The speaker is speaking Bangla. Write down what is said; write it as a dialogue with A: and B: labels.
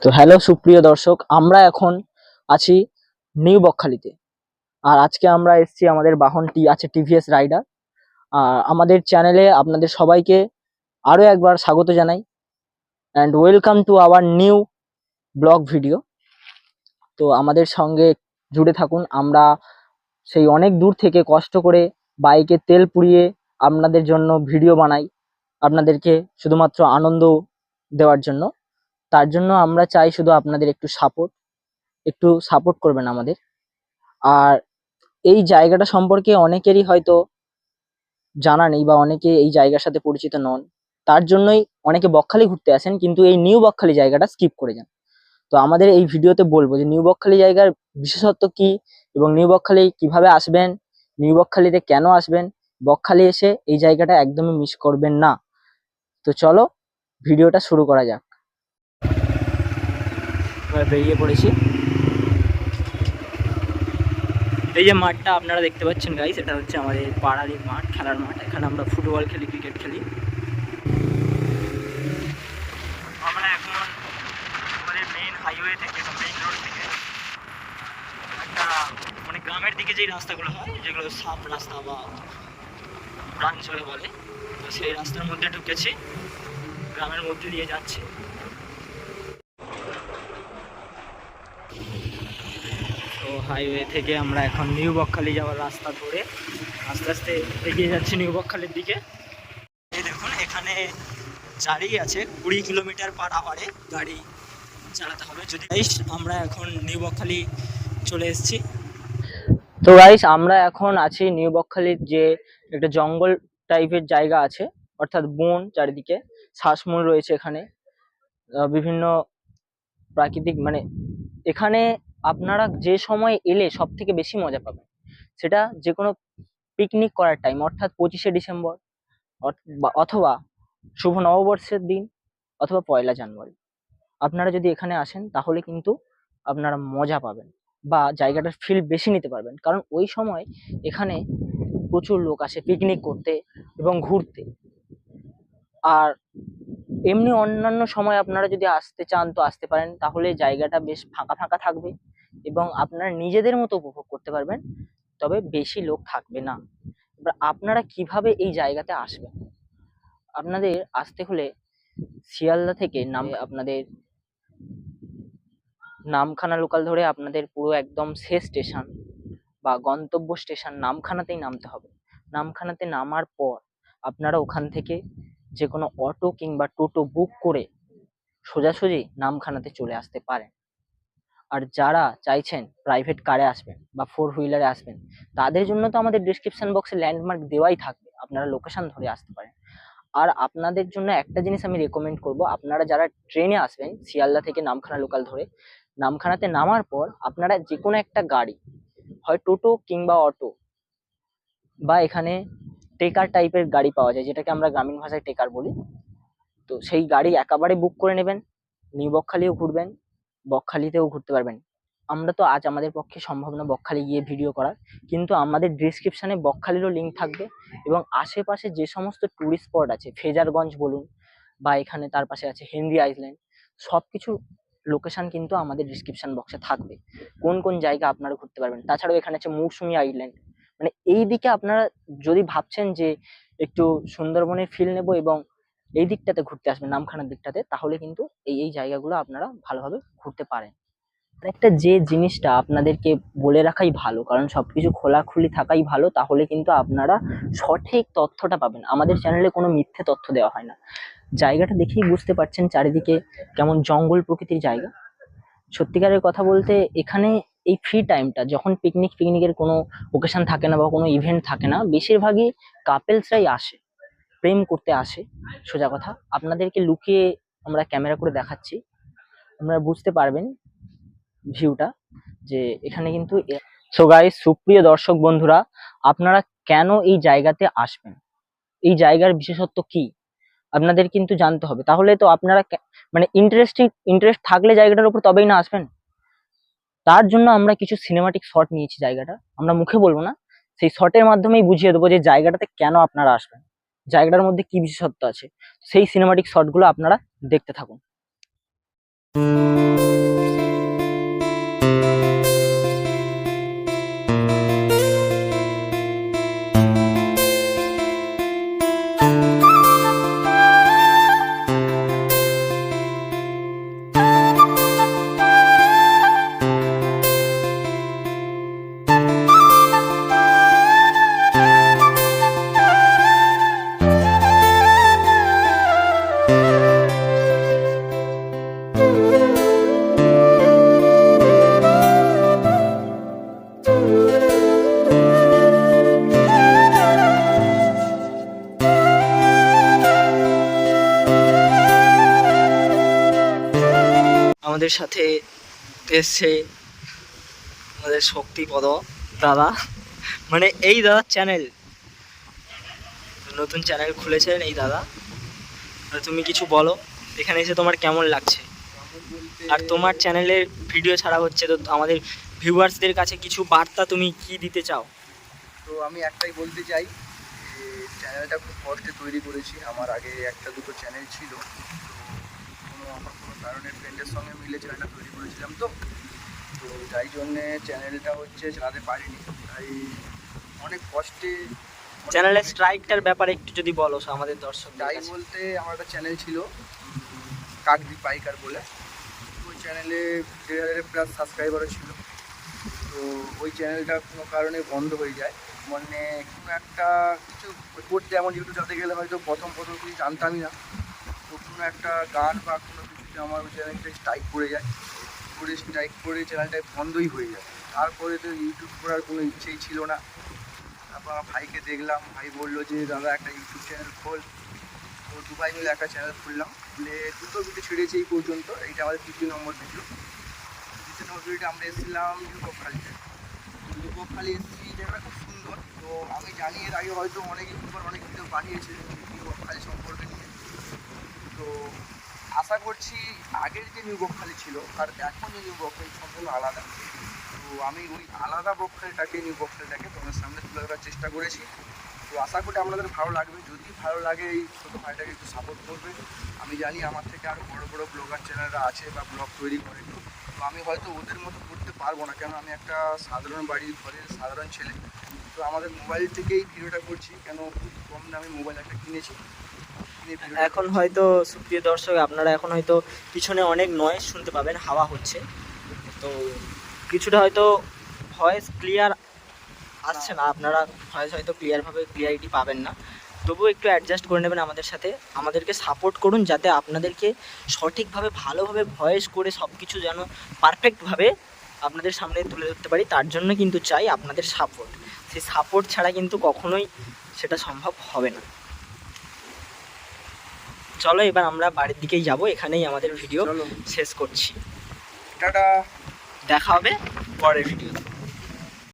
A: তো হ্যালো সুপ্রিয় দর্শক, আমরা এখন আছি নিউ বকখালিতে। আর আজকে আমরা এসেছি, আমাদের বাহনটি আছে টিভিএস রাইডার। আর আমাদের চ্যানেলে আপনাদের সবাইকে আরও একবার স্বাগত জানাই and welcome to our new blog video. তো আমাদের সঙ্গে জুড়ে থাকুন। আমরা সেই অনেক দূর থেকে কষ্ট করে বাইকে তেল পুড়িয়ে আপনাদের জন্য ভিডিও বানাই, আপনাদেরকে শুধুমাত্র আনন্দ দেওয়ার জন্য। তার জন্য আমরা চাই শুধু আপনাদের একটু সাপোর্ট করবেন আমাদের। আর এই জায়গাটা সম্পর্কে অনেকেরই হয়তো জানা নেই বা অনেকে এই জায়গার সাথে পরিচিত নন। তার জন্যই অনেকে বকখালি ঘুরতে আসেন কিন্তু এই নিউ বকখালি জায়গাটা স্কিপ করে যান। তো আমাদের এই ভিডিওতে বলবো যে নিউ বকখালি জায়গার বিশেষত্ব কি এবং নিউ বকখালি কিভাবে আসবেন, নিউ বকখালিতে কেন আসবেন, বকখালি এসে এই জায়গাটা একদমই মিস করবেন না। তো চলো ভিডিওটা শুরু করা যাক। এবার বেরিয়ে পড়েছি। এই যে মাঠটা আপনারা দেখতে পাচ্ছেন গাইস, এটা হচ্ছে আমাদের পাড়ারই মাঠ, খেলার মাঠ। এখানে আমরা ফুটবল খেলি, ক্রিকেট খেলি। আমরা এখন আমাদের মেইন হাইওয়ে থেকে, মেইন রোড থেকে একটা মানে গ্রামের দিকে যেই রাস্তাগুলো হয়, যেগুলো সাপ রাস্তা বা গ্রামাঞ্চলে বলে, তো সেই রাস্তার মধ্যে ঢুকেছি, গ্রামের মধ্যে দিয়ে যাচ্ছি। তো হাইওয়ে থেকে আমরা এখন নিউ বকখালি যাওয়ার রাস্তা ধরে আস্তে আস্তে এগিয়ে যাচ্ছি নিউ বকখালির দিকে। এই দেখুন, এখানে গাড়ি আছে 20 কিলোমিটার পার আওয়ারে গাড়ি চালাতে হবে। যদি আমরা এখন নিউ বকখালি চলে এসেছি। তো গাইস, আমরা এখন আছি নিউ বকখালির যে একটা জঙ্গল টাইপের জায়গা আছে, অর্থাৎ বন, চারিদিকে শ্বাসমূল রয়েছে। এখানে বিভিন্ন প্রাকৃতিক মানে এখানে আপনারা যে সময় এলে সব থেকে বেশি মজা পাবেন, সেটা যে কোনো পিকনিক করার টাইম, অর্থাৎ 25শে ডিসেম্বর অথবা শুভ নববর্ষের দিন অথবা 1লা জানুয়ারি। আপনারা যদি এখানে আসেন তাহলে কিন্তু আপনারা মজা পাবেন বা জায়গাটার ফিল বেশি নিতে পারবেন, কারণ ওই সময় এখানে প্রচুর লোক আসে পিকনিক করতে এবং ঘুরতে। আর এমনি অন্যান্য সময় আপনারা যদি আসতে চান তো আসতে পারেন, তাহলে জায়গাটা বেশ ফাঁকা ফাঁকা থাকবে এবং আপনারা নিজেদের মতো উপভোগ করতে পারবেন, তবে বেশি লোক থাকবে না। এবার আপনারা কিভাবে এই জায়গাতে আসবেন, আপনাদের আসতে হলে শিয়ালদা থেকে আপনাদের নামখানা লোকাল ধরে আপনাদের পুরো একদম শেষ স্টেশন বা গন্তব্য স্টেশন নামখানাতেই নামতে হবে। নামখানাতে নামার পর আপনারা ওখান থেকে যে কোনো অটো কিংবা টোটো বুক করে সোজাসুজি নামখানাতে চলে আসতে পারেন। আর যারা চাইছেন প্রাইভেট কারে আসবেন বা 4 হুইলারে আসবেন, তাদের জন্য তো আমাদের ডিসক্রিপশন বক্সে ল্যান্ডমার্ক দেওয়াই থাকবে, আপনারা লোকেশন ধরে আসতে পারেন। আর আপনাদের জন্য একটা জিনিস আমি রেকমেন্ড করব, আপনারা যারা ট্রেনে আসবেন শিয়ালদা থেকে নামখানা লোকাল ধরে, নামখানাতে নামার পর আপনারা যে কোনো একটা গাড়ি, হয় টোটো কিংবা অটো বা এখানে টেকার টাইপের গাড়ি পাওয়া যায়, যেটাকে আমরা গ্রামীণ ভাষায় টেকার বলি, তো সেই গাড়ি একেবারে বুক করে নেবেন। নিউ বকখালিও ঘুরবেন, বকখালিতেও ঘুরতে পারবেন। আমরা তো আজ আমাদের পক্ষে সম্ভব না বকখালি গিয়ে ভিডিও করার, কিন্তু আমাদের ডিসক্রিপশনে বকখালিরও লিঙ্ক থাকবে এবং আশেপাশে যে সমস্ত টুরিস্ট স্পট আছে, ফেজারগঞ্জ বলুন বা এখানে তার পাশে আছে হেনরি আইল্যান্ড, সবকিছু লোকেশন কিন্তু আমাদের ডিসক্রিপশন বক্সে থাকবে, কোন কোন জায়গা আপনারা ঘুরতে পারবেন। তাছাড়াও এখানে আছে মৌসুমী আইল্যান্ড। মানে এই দিকে আপনারা যদি ভাবছেন যে একটু সুন্দরবনের ফিল নেব এবং এই দিকটাতে ঘুরতে আসবেন, নামখানার দিকটাতে, তাহলে কিন্তু এই জায়গাগুলো আপনারা ভালোভাবে ঘুরতে পারেন। একটা যে জিনিসটা আপনাদেরকে বলে রাখাই ভালো, কারণ সবকিছু খোলাখুলি থাকাই ভালো, তাহলে কিন্তু আপনারা সঠিক তথ্যটা পাবেন। আমাদের চ্যানেলে কোনো মিথ্যে তথ্য দেওয়া হয় না। জায়গাটা দেখেই বুঝতে পারছেন চারিদিকে কেমন জঙ্গল প্রকৃতির জায়গা। সত্যিকারের কথা বলতে এখানে এই ফ্রি টাইমটা, যখন পিকনিকের কোনো ওকেশন থাকে না বা কোনো ইভেন্ট থাকে না, বেশিরভাগই কাপেলসরাই আসে, প্রেম করতে আসে। সোজা কথা, আপনাদেরকে লুকিয়ে আমরা ক্যামেরা করে দেখাচ্ছি, আপনারা বুঝতে পারবেন ভিউটা যে এখানে কিন্তু। সো গাইস, সুপ্রিয় দর্শক বন্ধুরা, আপনারা কেন এই জায়গাতে আসবেন, এই জায়গার বিশেষত্ব কি, আপনাদের কিন্তু জানতে হবে। তাহলে তো আপনারা মানে ইন্টারেস্ট থাকলে জায়গাটার উপর তবেই না আসবেন। তার জন্য আমরা কিছু সিনেমাটিক শট নিয়েছি, জায়গাটা আমরা মুখে বলবো না, সেই শটের মাধ্যমেই বুঝিয়ে দেবো যে জায়গাটাতে কেন আপনারা আসবেন, জায়গাটার মধ্যে কি বিশেষত্ব আছে। সেই সিনেমাটিক শটগুলো আপনারা দেখতে থাকুন। আমাদের সাথে এসছে আমাদের শক্তিপদ দাদা, মানে এই দাদার চ্যানেল, নতুন চ্যানেল খুলেছেন এই দাদা। তুমি কিছু বলো, এখানে এসে তোমার কেমন লাগছে? আর তোমার চ্যানেলের ভিডিও ছাড়া হচ্ছে, তো আমাদের ভিউয়ার্সদের কাছে কিছু বার্তা তুমি কি দিতে চাও?
B: তো আমি একটাই বলতে চাই যে চ্যানেলটা খুব কষ্টে তৈরি করেছি। আমার আগে একটা দুটো চ্যানেল ছিল, তো আমার কোনো কারণে ফ্রেন্ডের সঙ্গে মিলে চ্যানেলটা তৈরি করেছিলাম, তো যাই জন্যে চ্যানেলটা হচ্ছে চালাতে পারিনি। তাই অনেক কষ্টে
A: চ্যানেলের স্ট্রাইকটার ব্যাপারে একটু যদি বলো আমাদের দর্শক।
B: তাই বলতে আমার একটা চ্যানেল ছিল কাকদি পাইকার বলে, ওই চ্যানেলে 1,500 প্লাস সাবস্ক্রাইবারও ছিল। তো ওই চ্যানেলটা কোনো কারণে বন্ধ হয়ে যায়, মানে কোনো একটা কিছু করতে, এমন ইউটিউব চালাতে গেলে হয়তো প্রথম কিছু জানতামই না, তো কোনো একটা গান বা কোনো কিছুতে আমার ওই চ্যানেলটা স্ট্রাইক পড়ে যায়, স্ট্রাইক করে চ্যানেলটা বন্ধই হয়ে যায়। তারপরে তো ইউটিউব করার কোনো ইচ্ছেই ছিল না। তারপর আমার ভাইকে দেখলাম, ভাই বললো যে দাদা একটা ইউটিউব চ্যানেল খোল। তো দুবাই মিলে একটা চ্যানেল খুললাম, খুলে দুটো ভিডিও ছেড়েছি এই পর্যন্ত। এইটা আমাদের 50 নম্বর ভিডিও। 50 নম্বর ভিডিওটা আমরা এসেছিলাম নিউ বকখালিতে। নিউ বকখালি এসেছি, জায়গাটা খুব সুন্দর। তো আমি জানি এর আগে হয়তো অনেক ইউটিউবার অনেক ভিডিও বানিয়েছে নিউ বকখালি সম্পর্কে নিয়ে। তো আশা করছি আগের যে নিউ বকখালি ছিল আর এখন যে নিউ বকখালি সম্পূর্ণ আলাদা। তো আমি ওই আলাদা বকখালিটাকে, নিউ বকখালিটাকে তোমার সামনে তুলে ধরার চেষ্টা করেছি। তো আশা করি আপনাদের ভালো লাগবে। যদি ভালো লাগে এই ছোটো ভাইটাকে একটু সাপোর্ট করবে। আমি জানি আমার থেকে আরও বড় বড় ব্লগার চ্যানেলরা আছে বা ব্লগ তৈরি করে, তো আমি হয়তো ওদের মতো করতে পারবো না, কেন আমি একটা সাধারণ বাড়ির ঘরের সাধারণ ছেলে। তো আমাদের মোবাইল থেকেই ভিডিওটা করছি, কেন খুব কম দামে মোবাইল একটা কিনেছি।
A: এখন হয়তো সুপ্রিয় দর্শক, আপনারা এখন হয়তো পিছনে অনেক নয়েজ শুনতে পাবেন, হাওয়া হচ্ছে, তো কিছুটা হয়তো ভয়েস ক্লিয়ার আসছে না, আপনারা ভয়েস হয়তো ক্লিয়ারিটি পাবেন না, তবুও একটু অ্যাডজাস্ট করে নেবেন আমাদের সাথে। আমাদেরকে সাপোর্ট করুন যাতে আপনাদেরকে সঠিকভাবে ভালোভাবে ভয়েস করে সব কিছু যেন পারফেক্টভাবে আপনাদের সামনে তুলে ধরতে পারি, তার জন্য কিন্তু চাই আপনাদের সাপোর্ট। সেই সাপোর্ট ছাড়া কিন্তু কখনোই সেটা সম্ভব হবে না। চলো এবার আমরা বাড়ির দিকেই যাব, এখানেই আমাদের ভিডিও শেষ করছি।
B: টাটা,
A: দেখা হবে পরের ভিডিওতে।